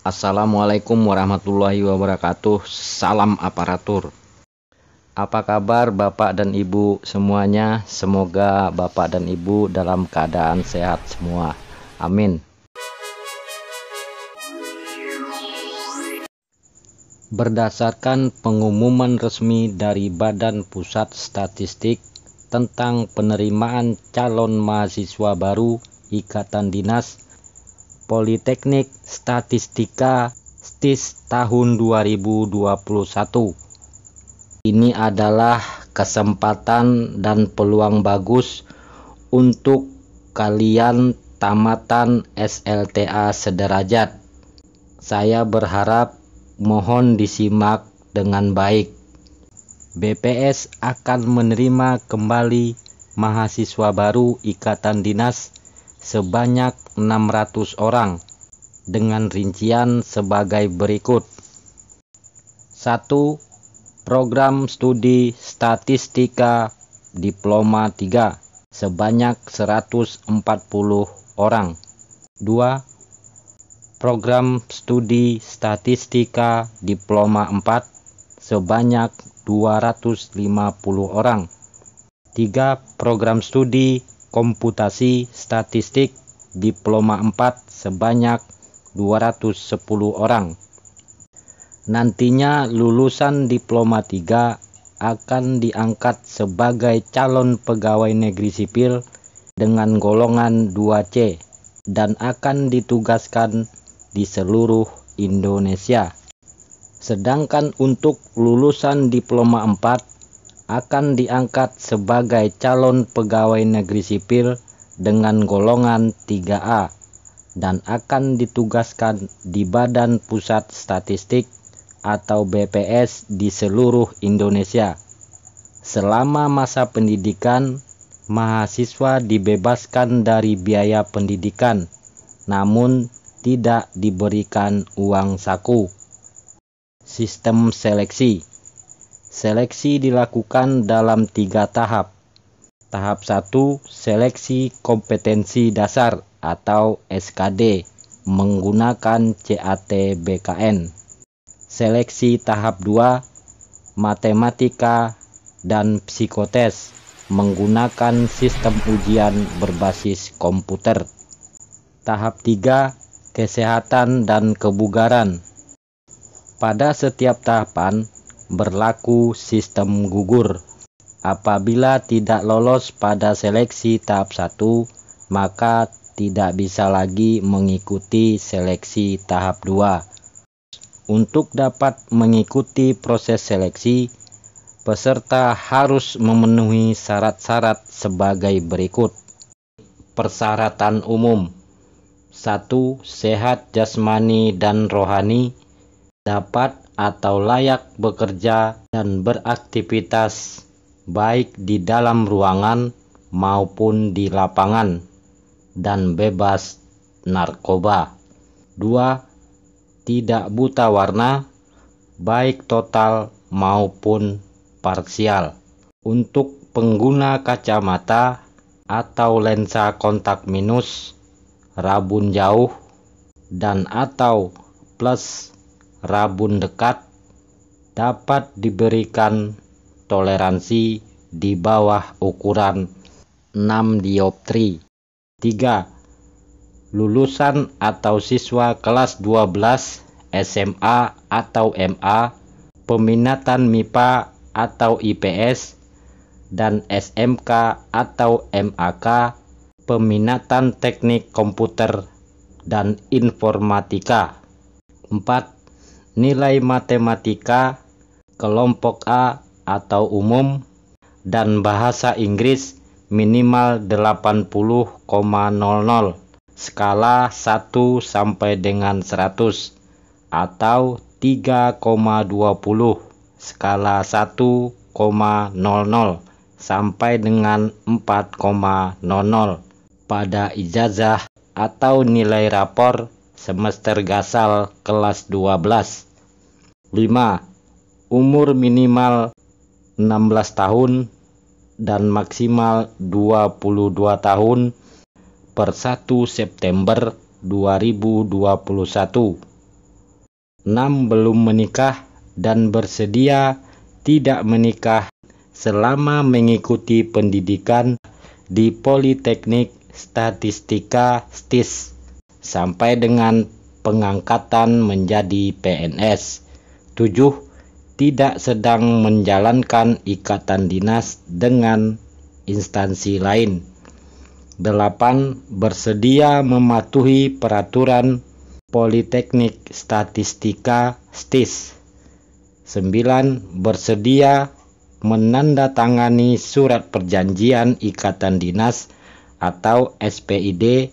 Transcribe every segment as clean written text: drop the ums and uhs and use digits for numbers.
Assalamualaikum warahmatullahi wabarakatuh. Salam aparatur. Apa kabar Bapak dan Ibu semuanya? Semoga Bapak dan Ibu dalam keadaan sehat semua. Amin. Berdasarkan pengumuman resmi dari Badan Pusat Statistik tentang penerimaan calon mahasiswa baru Ikatan Dinas Politeknik Statistika STIS tahun 2021. Ini adalah kesempatan dan peluang bagus untuk kalian tamatan SLTA sederajat. Saya berharap mohon disimak dengan baik. BPS akan menerima kembali mahasiswa baru Ikatan Dinas sebanyak 600 orang dengan rincian sebagai berikut. 1. Program studi statistika diploma 3 sebanyak 140 orang. 2. Program studi statistika diploma 4 sebanyak 250 orang. 3. Program studi komputasi statistik diploma 4 sebanyak 210 orang. Nantinya lulusan diploma 3 akan diangkat sebagai calon pegawai negeri sipil dengan golongan 2C dan akan ditugaskan di seluruh Indonesia. Sedangkan untuk lulusan diploma 4 akan diangkat sebagai calon pegawai negeri sipil dengan golongan 3A dan akan ditugaskan di Badan Pusat Statistik atau BPS di seluruh Indonesia. Selama masa pendidikan, mahasiswa dibebaskan dari biaya pendidikan, namun tidak diberikan uang saku. Sistem seleksi. Seleksi dilakukan dalam 3 tahap. Tahap 1, seleksi kompetensi dasar atau SKD menggunakan CAT BKN. Seleksi tahap 2, matematika dan psikotes menggunakan sistem ujian berbasis komputer. Tahap 3, kesehatan dan kebugaran. Pada setiap tahapan berlaku sistem gugur. Apabila tidak lolos pada seleksi tahap 1, maka tidak bisa lagi mengikuti seleksi tahap 2. Untuk dapat mengikuti proses seleksi, peserta harus memenuhi syarat-syarat sebagai berikut. Persyaratan umum. 1. Sehat jasmani dan rohani, dapat atau layak bekerja dan beraktivitas baik di dalam ruangan maupun di lapangan, dan bebas narkoba. 2. Tidak buta warna, baik total maupun parsial. Untuk pengguna kacamata atau lensa kontak minus, rabun jauh, dan atau plus rabun dekat, dapat diberikan toleransi di bawah ukuran 6 dioptri. 3. Lulusan atau siswa kelas 12 SMA atau MA, peminatan MIPA atau IPS, dan SMK atau MAK, peminatan teknik komputer dan informatika. 4. Nilai matematika kelompok A atau umum dan bahasa Inggris minimal 80,00 skala 1 sampai dengan 100 atau 3,20 skala 1,00 sampai dengan 4,00 pada ijazah atau nilai rapor semester gasal kelas 12. 5. Umur minimal 16 tahun dan maksimal 22 tahun per 1 September 2021. 6. Belum menikah dan bersedia tidak menikah selama mengikuti pendidikan di Politeknik Statistika STIS sampai dengan pengangkatan menjadi PNS. 7. Tidak sedang menjalankan ikatan dinas dengan instansi lain. 8. Bersedia mematuhi peraturan Politeknik Statistika STIS. 9. Bersedia menandatangani surat perjanjian ikatan dinas atau SPID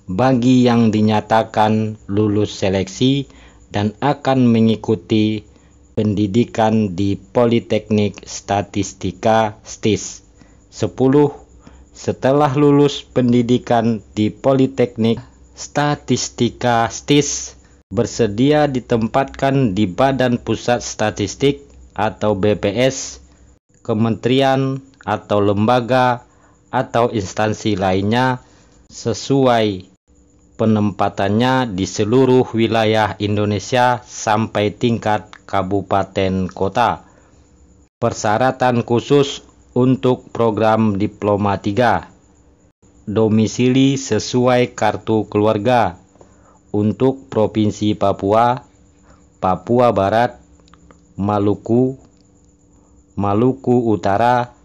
bagi yang dinyatakan lulus seleksi dan akan mengikuti pendidikan di Politeknik Statistika STIS. 10. Setelah lulus pendidikan di Politeknik Statistika STIS, bersedia ditempatkan di Badan Pusat Statistik atau BPS, kementerian atau lembaga atau instansi lainnya sesuai penempatannya di seluruh wilayah Indonesia sampai tingkat kabupaten kota. Persyaratan khusus untuk program Diploma 3. Domisili sesuai kartu keluarga untuk Provinsi Papua, Papua Barat, Maluku, Maluku Utara,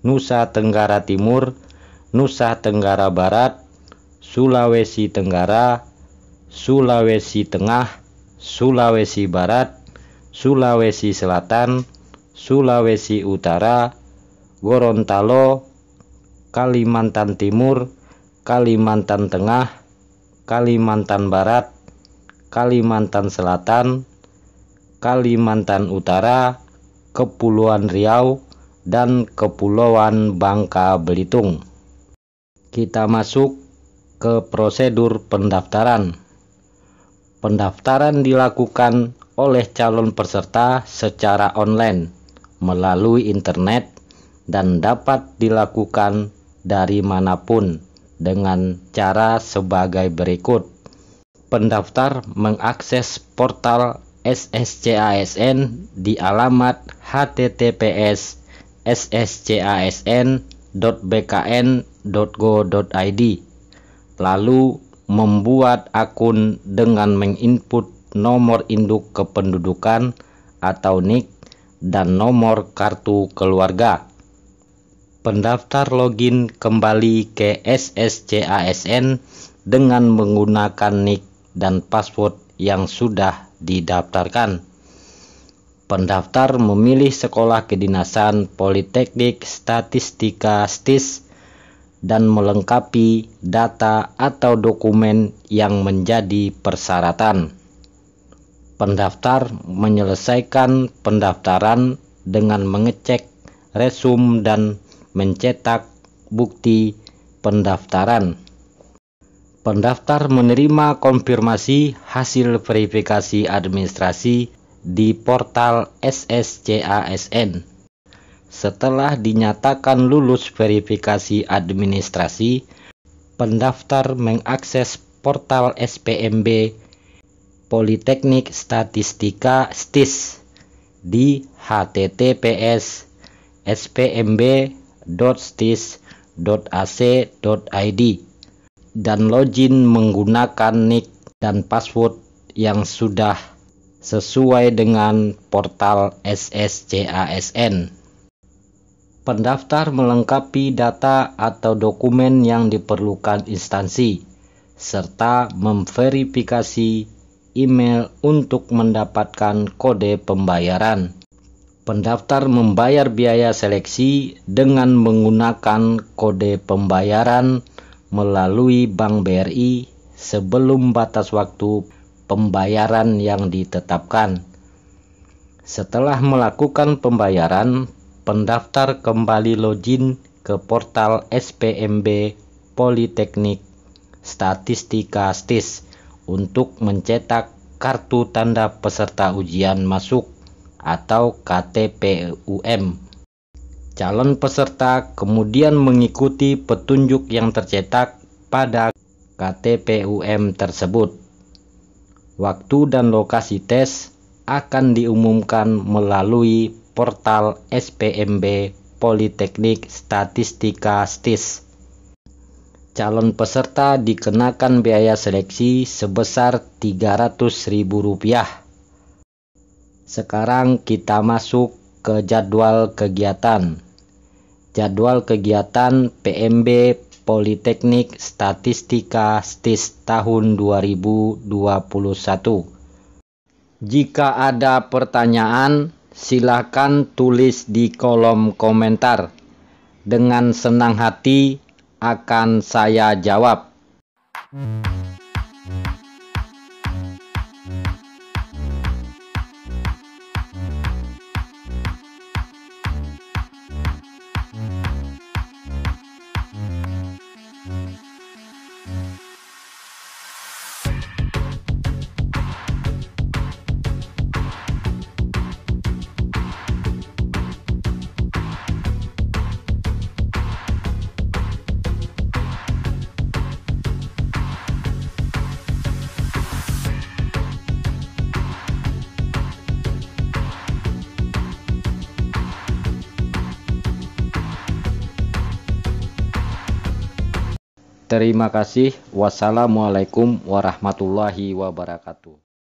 Nusa Tenggara Timur, Nusa Tenggara Barat, Sulawesi Tenggara, Sulawesi Tengah, Sulawesi Barat, Sulawesi Selatan, Sulawesi Utara, Gorontalo, Kalimantan Timur, Kalimantan Tengah, Kalimantan Barat, Kalimantan Selatan, Kalimantan Utara, Kepulauan Riau, dan Kepulauan Bangka Belitung. Kita masuk ke prosedur pendaftaran. Pendaftaran dilakukan oleh calon peserta secara online melalui internet dan dapat dilakukan dari manapun dengan cara sebagai berikut. Pendaftar mengakses portal SSCASN di alamat https://sscasn.bkn.go.id, lalu membuat akun dengan menginput nomor induk kependudukan atau NIK dan nomor kartu keluarga. Pendaftar login kembali ke SSCASN dengan menggunakan NIK dan password yang sudah didaftarkan. Pendaftar memilih sekolah kedinasan Politeknik Statistika STIS dan melengkapi data atau dokumen yang menjadi persyaratan. Pendaftar menyelesaikan pendaftaran dengan mengecek resume dan mencetak bukti pendaftaran. Pendaftar menerima konfirmasi hasil verifikasi administrasi di portal SSCASN. Setelah dinyatakan lulus verifikasi administrasi, pendaftar mengakses portal SPMB Politeknik Statistika STIS di https://spmb.stis.ac.id dan login menggunakan NIK dan password yang sudah sesuai dengan portal SSCASN. Pendaftar melengkapi data atau dokumen yang diperlukan instansi, serta memverifikasi email untuk mendapatkan kode pembayaran. Pendaftar membayar biaya seleksi dengan menggunakan kode pembayaran melalui Bank BRI sebelum batas waktu pembayaran yang ditetapkan. Setelah melakukan pembayaran, pendaftar kembali login ke portal SPMB Politeknik Statistika STIS untuk mencetak kartu tanda peserta ujian masuk atau KTP-UM. Calon peserta kemudian mengikuti petunjuk yang tercetak pada KTPUM tersebut. Waktu dan lokasi tes akan diumumkan melalui portal SPMB Politeknik Statistika STIS. Calon peserta dikenakan biaya seleksi sebesar Rp300.000. Sekarang kita masuk ke jadwal kegiatan. Jadwal kegiatan PMB Politeknik Statistika STIS tahun 2021. Jika ada pertanyaan, silakan tulis di kolom komentar. Dengan senang hati akan saya jawab. Terima kasih. Wassalamualaikum warahmatullahi wabarakatuh.